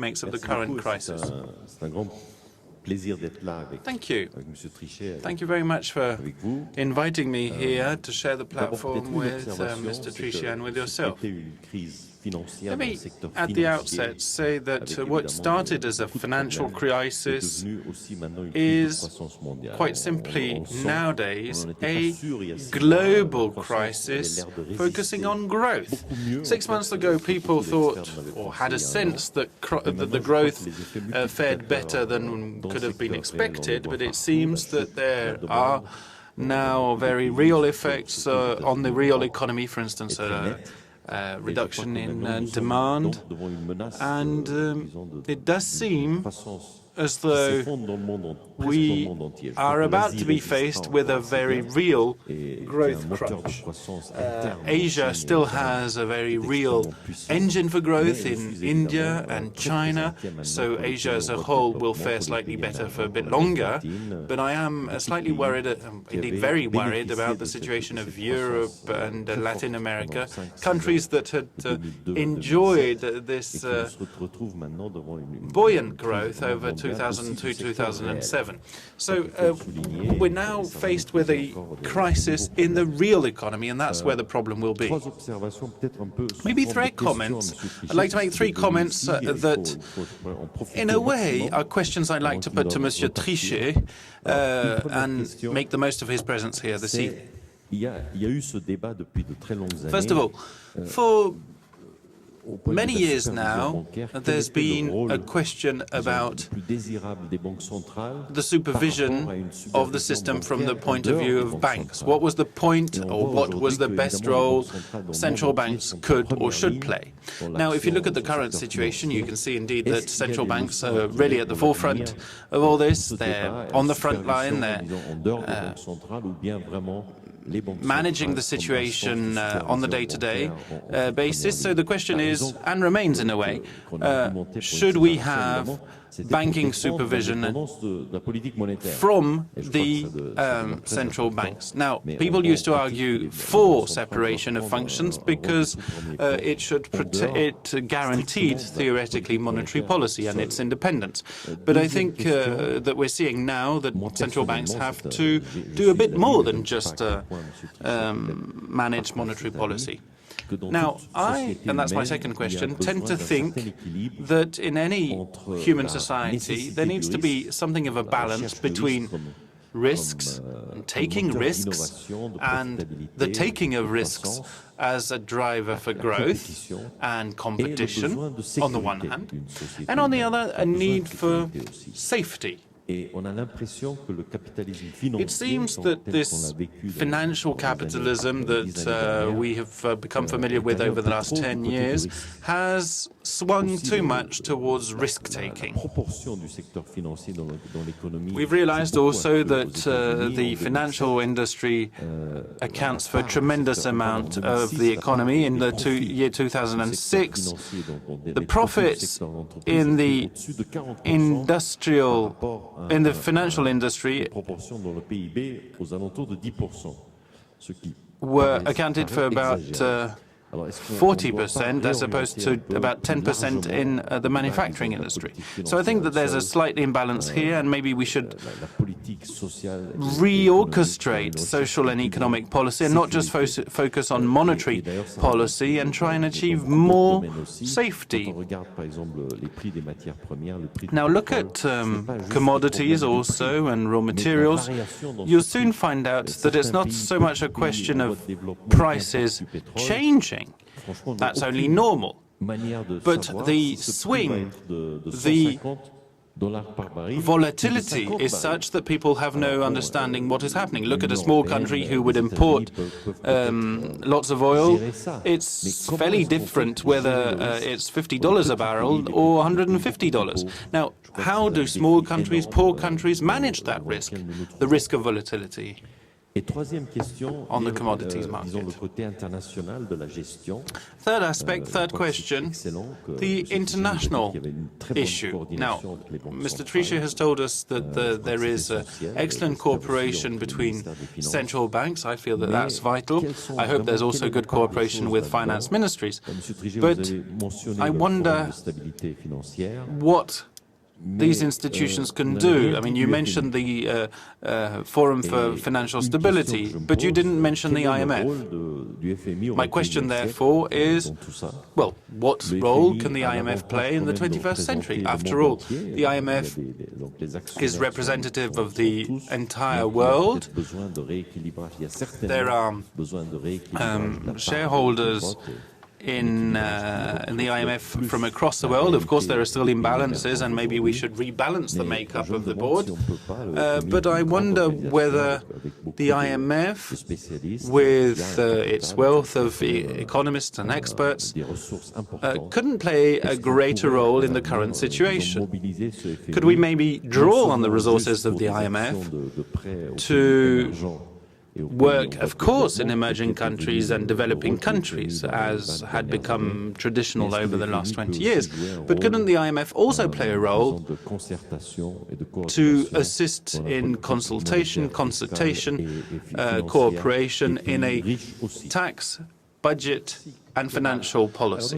makes of the current crisis. Thank you. Thank you very much for inviting me here to share the platform with Mr. Trichet and with yourself. Let me, at the outset, say that what started as a financial crisis is quite simply nowadays a global crisis focusing on growth. 6 months ago, people thought or had a sense that the growth fared better than could have been expected, but it seems that there are now very real effects on the real economy, for instance, reduction in demand, and it does seem as though we are about to be faced with a very real growth crunch. Asia still has a very real engine for growth in India and China, so Asia as a whole will fare slightly better for a bit longer. But I am slightly worried, indeed very worried, about the situation of Europe and Latin America, countries that had enjoyed this buoyant growth over 2002-2007. So we're now faced with a crisis in the real economy, and that's where the problem will be. Maybe three comments. I'd like to make three comments that, in a way, are questions I'd like to put to Monsieur Trichet and make the most of his presence here this evening. First of all, for many years now, there's been a question about the supervision of the system from the point of view of banks. What was the point, or what was the best role central banks could or should play? Now, if you look at the current situation, you can see indeed that central banks are really at the forefront of all this. They're on the front line. They're managing the situation on the day-to-day basis. So the question is, and remains in a way, should we have banking supervision from the central banks? Now, people used to argue for separation of functions because it guaranteed, theoretically, monetary policy and its independence. But I think that we're seeing now that central banks have to do a bit more than just manage monetary policy. Now, and that's my second question, tend to think that in any human society there needs to be something of a balance between risks and taking risks and the taking of risks as a driver for growth and competition on the one hand, and on the other, a need for safety. It seems that this financial capitalism that we have become familiar with over the last 10 years has swung too much towards risk-taking. We've realized also that the financial industry accounts for a tremendous amount of the economy. In the year 2006, the profits in the financial industry were accounted for about 40% as opposed to about 10% in the manufacturing industry. So I think that there's a slight imbalance here, and maybe we should reorchestrate social and economic policy and not just focus on monetary policy and try and achieve more safety. Now look at commodities also and raw materials. You'll soon find out that it's not so much a question of prices changing. That's only normal. But the swing, the volatility is such that people have no understanding what is happening. Look at a small country who would import lots of oil. It's fairly different whether it's $50 a barrel or $150. Now, how do small countries, poor countries manage that risk, the risk of volatility? on the commodities market. Third aspect, third question, the international issue. Now, Mr. Trichet has told us that there is excellent cooperation between central banks. I feel that that's vital. I hope there's also good cooperation with finance ministries. But I wonder what these institutions can do. I mean, you mentioned the Forum for Financial Stability, but you didn't mention the IMF. My question, therefore, is, well, what role can the IMF play in the 21st century? After all, the IMF is representative of the entire world. There are shareholders in the IMF from across the world. Of course, there are still imbalances, and maybe we should rebalance the makeup of the board. But I wonder whether the IMF, with its wealth of economists and experts, couldn't play a greater role in the current situation. Could we maybe draw on the resources of the IMF to work, of course, in emerging countries and developing countries, as had become traditional over the last 20 years. But couldn't the IMF also play a role to assist in consultation, cooperation in a tax, budget and financial policy?